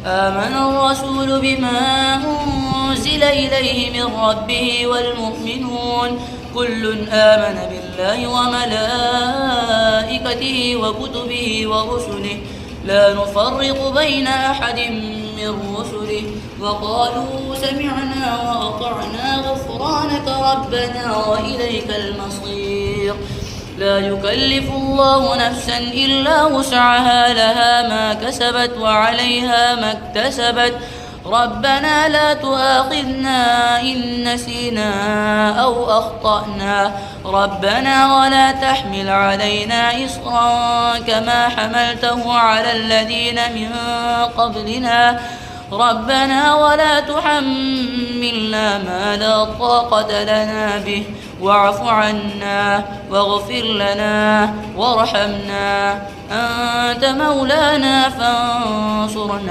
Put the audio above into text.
آمن الرسول بما أنزل إليه من ربه والمؤمنون كل آمن بالله وملائكته وكتبه ورسله لا نفرق بين أحد من رسله وقالوا سمعنا وأطعنا غفرانك ربنا وإليك المصير. لا يكلف الله نفسا إلا وسعها لها ما كسبت وعليها ما اكتسبت ربنا لا تؤاخذنا إن نسينا أو أخطأنا ربنا ولا تحمل علينا إصرا كما حملته على الذين من قبلنا ربنا ولا تحملنا ما لا طاقة لنا به واعف عنا واغفر لنا وارحمنا أنت مولانا فانصرنا